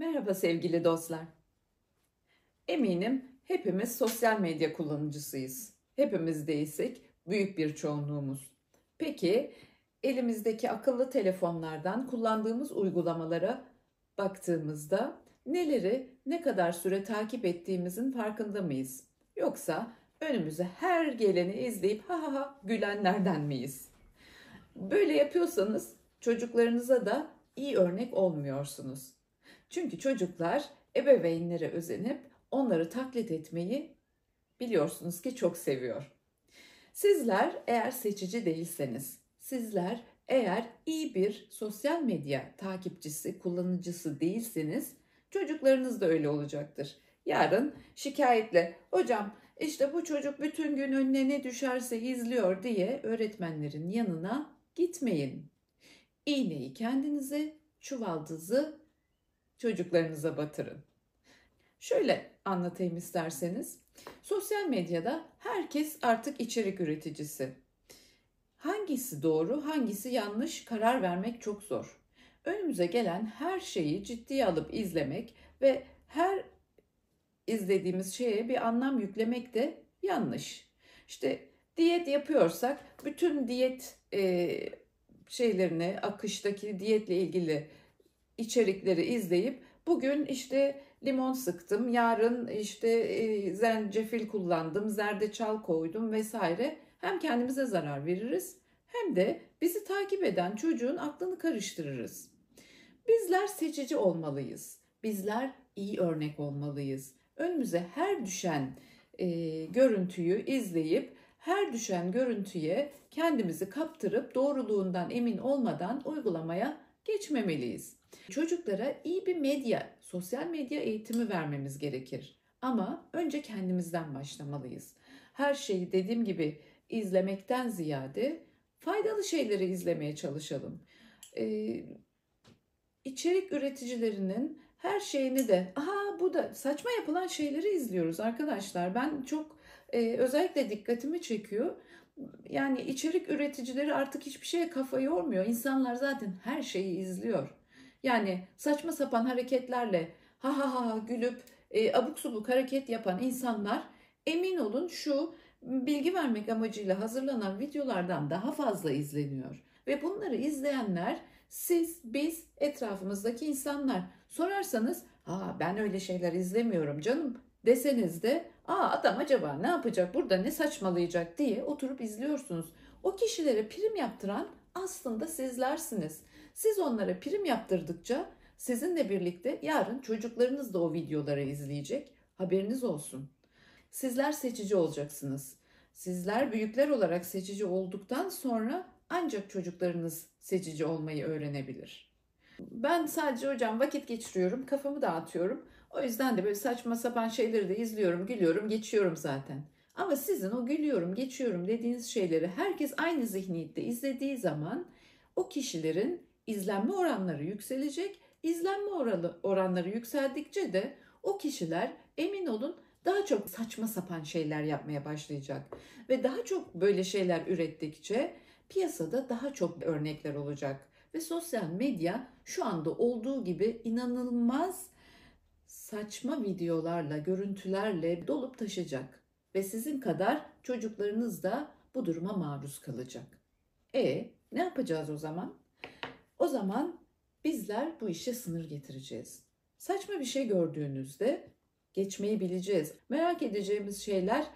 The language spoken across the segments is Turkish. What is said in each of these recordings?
Merhaba sevgili dostlar. Eminim hepimiz sosyal medya kullanıcısıyız. Hepimiz değilsek büyük bir çoğunluğumuz. Peki elimizdeki akıllı telefonlardan kullandığımız uygulamalara baktığımızda neleri ne kadar süre takip ettiğimizin farkında mıyız? Yoksa önümüze her geleni izleyip ha ha ha gülenlerden miyiz? Böyle yapıyorsanız çocuklarınıza da iyi örnek olmuyorsunuz. Çünkü çocuklar ebeveynlere özenip onları taklit etmeyi biliyorsunuz ki çok seviyor. Sizler eğer seçici değilseniz, sizler eğer iyi bir sosyal medya takipçisi, kullanıcısı değilseniz çocuklarınız da öyle olacaktır. Yarın şikayetle hocam işte bu çocuk bütün gün önüne ne düşerse izliyor diye öğretmenlerin yanına gitmeyin. İğneyi kendinize, çuvaldızı çocuklarınıza batırın. Şöyle anlatayım isterseniz. Sosyal medyada herkes artık içerik üreticisi. Hangisi doğru, hangisi yanlış karar vermek çok zor. Önümüze gelen her şeyi ciddiye alıp izlemek ve her izlediğimiz şeye bir anlam yüklemek de yanlış. İşte diyet yapıyorsak bütün diyet şeylerini, akıştaki diyetle ilgili içerikleri izleyip bugün işte limon sıktım, yarın işte zencefil kullandım, zerdeçal koydum vesaire. Hem kendimize zarar veririz hem de bizi takip eden çocuğun aklını karıştırırız. Bizler seçici olmalıyız. Bizler iyi örnek olmalıyız. Önümüze her düşen görüntüyü izleyip her düşen görüntüye kendimizi kaptırıp doğruluğundan emin olmadan uygulamaya geçmemeliyiz. Çocuklara iyi bir medya, sosyal medya eğitimi vermemiz gerekir. Ama önce kendimizden başlamalıyız. Her şeyi dediğim gibi izlemekten ziyade faydalı şeyleri izlemeye çalışalım. İçerik üreticilerinin her şeyini de bu da saçma yapılan şeyleri izliyoruz arkadaşlar. Ben çok özellikle dikkatimi çekiyor. Yani içerik üreticileri artık hiçbir şeye kafa yormuyor. İnsanlar zaten her şeyi izliyor. Yani saçma sapan hareketlerle ha ha ha gülüp abuk subuk hareket yapan insanlar emin olun şu bilgi vermek amacıyla hazırlanan videolardan daha fazla izleniyor. Ve bunları izleyenler siz, biz, etrafımızdaki insanlar. Sorarsanız ben öyle şeyler izlemiyorum canım deseniz de adam acaba ne yapacak burada ne saçmalayacak diye oturup izliyorsunuz. O kişilere prim yaptıran aslında sizlersiniz. Siz onlara prim yaptırdıkça sizinle birlikte yarın çocuklarınız da o videoları izleyecek. Haberiniz olsun. Sizler seçici olacaksınız. Sizler büyükler olarak seçici olduktan sonra ancak çocuklarınız seçici olmayı öğrenebilir. Ben sadece hocam vakit geçiriyorum, kafamı dağıtıyorum. O yüzden de böyle saçma sapan şeyleri de izliyorum, gülüyorum, geçiyorum zaten. Ama sizin o gülüyorum, geçiyorum dediğiniz şeyleri herkes aynı zihniyette izlediği zaman o kişilerin izlenme oranları yükselecek. İzlenme oranları yükseldikçe de o kişiler emin olun daha çok saçma sapan şeyler yapmaya başlayacak. Ve daha çok böyle şeyler ürettikçe piyasada daha çok örnekler olacak. Ve sosyal medya şu anda olduğu gibi inanılmaz saçma videolarla, görüntülerle dolup taşacak. Ve sizin kadar çocuklarınız da bu duruma maruz kalacak. Ne yapacağız o zaman? O zaman bizler bu işe sınır getireceğiz. Saçma bir şey gördüğünüzde geçmeyi bileceğiz. Merak edeceğimiz şeyler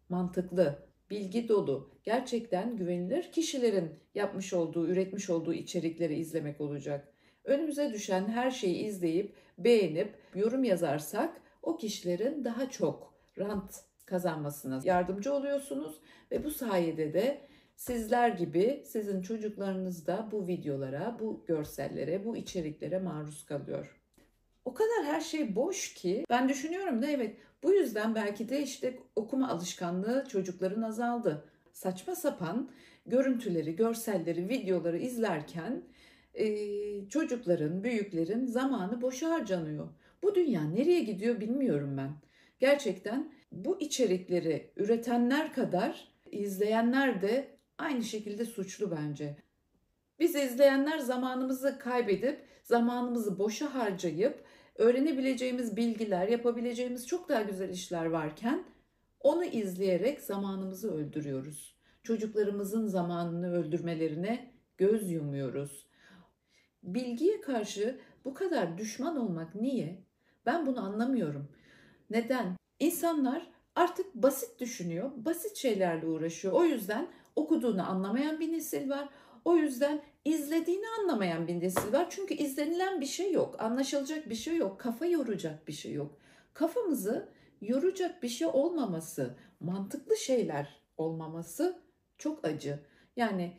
mantıklı, bilgi dolu, gerçekten güvenilir kişilerin yapmış olduğu, üretmiş olduğu içerikleri izlemek olacak. Önümüze düşen her şeyi izleyip, beğenip, yorum yazarsak o kişilerin daha çok rant kazanmasına yardımcı oluyorsunuz ve bu sayede de sizler gibi sizin çocuklarınız da bu videolara, bu görsellere, bu içeriklere maruz kalıyor. O kadar her şey boş ki ben düşünüyorum da evet bu yüzden belki de işte okuma alışkanlığı çocukların azaldı. Saçma sapan görüntüleri, görselleri, videoları izlerken çocukların, büyüklerin zamanı boşa harcanıyor. Bu dünya nereye gidiyor bilmiyorum ben. Gerçekten bu içerikleri üretenler kadar izleyenler de aynı şekilde suçlu bence. Biz izleyenler zamanımızı kaybedip, zamanımızı boşa harcayıp öğrenebileceğimiz bilgiler, yapabileceğimiz çok daha güzel işler varken onu izleyerek zamanımızı öldürüyoruz. Çocuklarımızın zamanını öldürmelerine göz yumuyoruz. Bilgiye karşı bu kadar düşman olmak niye? Ben bunu anlamıyorum. Neden? İnsanlar artık basit düşünüyor, basit şeylerle uğraşıyor. O yüzden okuduğunu anlamayan bir nesil var. O yüzden izlediğini anlamayan bir nesil var. Çünkü izlenilen bir şey yok, anlaşılacak bir şey yok, kafa yoracak bir şey yok. Kafamızı yoracak bir şey olmaması, mantıklı şeyler olmaması çok acı. Yani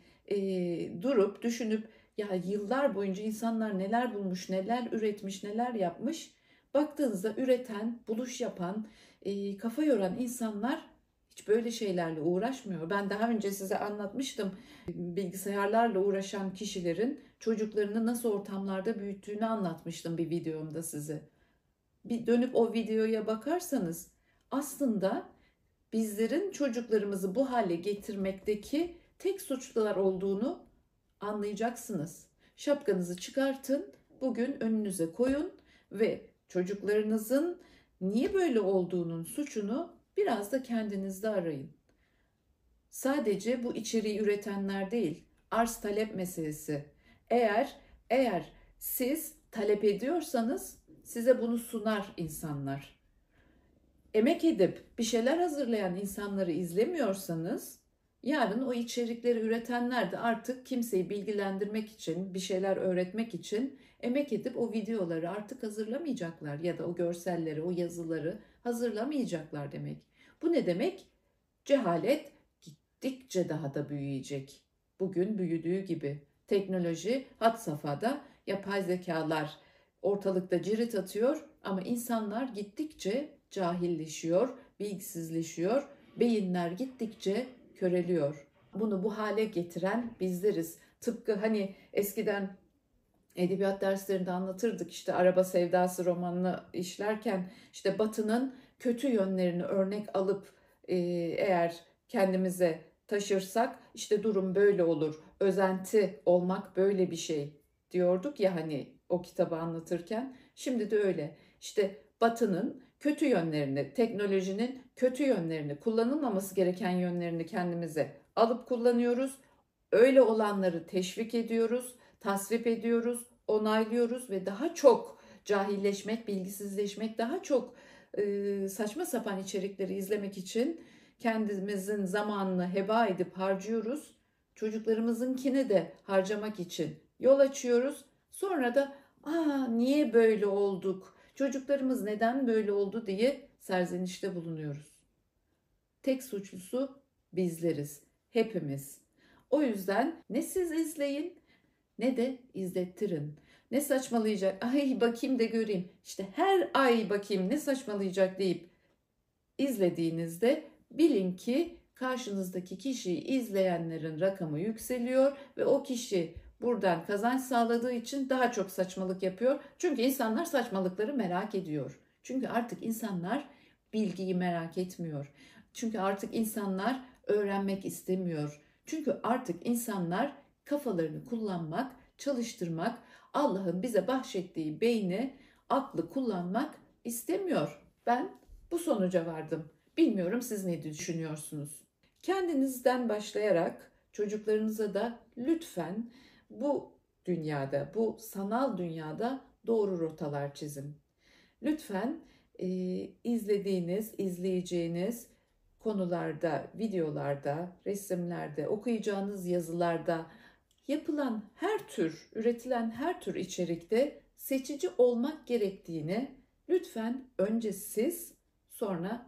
durup düşünüp ya yıllar boyunca insanlar neler bulmuş, neler üretmiş, neler yapmış. Baktığınızda üreten, buluş yapan, kafa yoran insanlar hiç böyle şeylerle uğraşmıyor. Ben daha önce size anlatmıştım. Bilgisayarlarla uğraşan kişilerin çocuklarını nasıl ortamlarda büyüttüğünü anlatmıştım bir videomda size. Bir dönüp o videoya bakarsanız aslında bizlerin çocuklarımızı bu hale getirmekteki tek suçlular olduğunu anlayacaksınız. Şapkanızı çıkartın, bugün önünüze koyun ve çocuklarınızın niye böyle olduğunun suçunu biraz da kendinizde arayın. Sadece bu içeriği üretenler değil, arz talep meselesi. Eğer siz talep ediyorsanız size bunu sunar insanlar. Emek edip bir şeyler hazırlayan insanları izlemiyorsanız yarın o içerikleri üretenler de artık kimseyi bilgilendirmek için, bir şeyler öğretmek için emek edip o videoları artık hazırlamayacaklar ya da o görselleri, o yazıları hazırlamayacaklar demek. Bu ne demek? Cehalet gittikçe daha da büyüyecek. Bugün büyüdüğü gibi teknoloji had safhada, yapay zekalar ortalıkta cirit atıyor ama insanlar gittikçe cahilleşiyor, bilgisizleşiyor, beyinler gittikçe köreliyor. Bunu bu hale getiren bizleriz. Tıpkı hani eskiden edebiyat derslerinde anlatırdık işte Araba Sevdası romanını işlerken işte Batı'nın kötü yönlerini örnek alıp eğer kendimize taşırsak işte durum böyle olur. Özenti olmak böyle bir şey diyorduk ya hani o kitabı anlatırken. Şimdi de öyle. İşte Batı'nın kötü yönlerini, teknolojinin kötü yönlerini, kullanılmaması gereken yönlerini kendimize alıp kullanıyoruz. Öyle olanları teşvik ediyoruz, tasvip ediyoruz, onaylıyoruz ve daha çok cahilleşmek, bilgisizleşmek, daha çok saçma sapan içerikleri izlemek için kendimizin zamanını heba edip harcıyoruz. Çocuklarımızınkini de harcamak için yol açıyoruz. Sonra da niye böyle olduk? Çocuklarımız neden böyle oldu diye serzenişte bulunuyoruz. Tek suçlusu bizleriz. Hepimiz. O yüzden ne siz izleyin ne de izlettirin. Ne saçmalayacak? Ay bakayım da göreyim. İşte her ay bakayım ne saçmalayacak deyip izlediğinizde bilin ki karşınızdaki kişiyi izleyenlerin rakamı yükseliyor ve o kişi buradan kazanç sağladığı için daha çok saçmalık yapıyor. Çünkü insanlar saçmalıkları merak ediyor. Çünkü artık insanlar bilgiyi merak etmiyor. Çünkü artık insanlar öğrenmek istemiyor. Çünkü artık insanlar kafalarını kullanmak, çalıştırmak, Allah'ın bize bahşettiği beyni, aklı kullanmak istemiyor. Ben bu sonuca vardım. Bilmiyorum siz ne düşünüyorsunuz? Kendinizden başlayarak çocuklarınıza da lütfen bu dünyada, bu sanal dünyada doğru rotalar çizin. Lütfen izleyeceğiniz konularda, videolarda, resimlerde, okuyacağınız yazılarda yapılan her tür, üretilen her tür içerikte seçici olmak gerektiğini lütfen önce sonra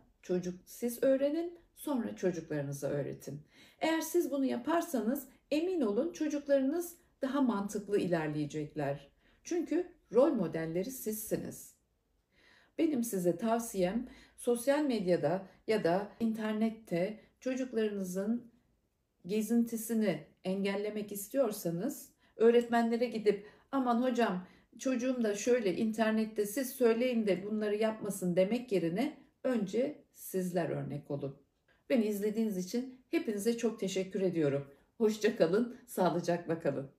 siz öğrenin, sonra çocuklarınıza öğretin. Eğer siz bunu yaparsanız emin olun çocuklarınız daha mantıklı ilerleyecekler. Çünkü rol modelleri sizsiniz. Benim size tavsiyem sosyal medyada ya da internette çocuklarınızın gezintisini engellemek istiyorsanız öğretmenlere gidip aman hocam çocuğum da şöyle internette siz söyleyin de bunları yapmasın demek yerine önce sizler örnek olun. Beni izlediğiniz için hepinize çok teşekkür ediyorum. Hoşça kalın, sağlıcakla kalın.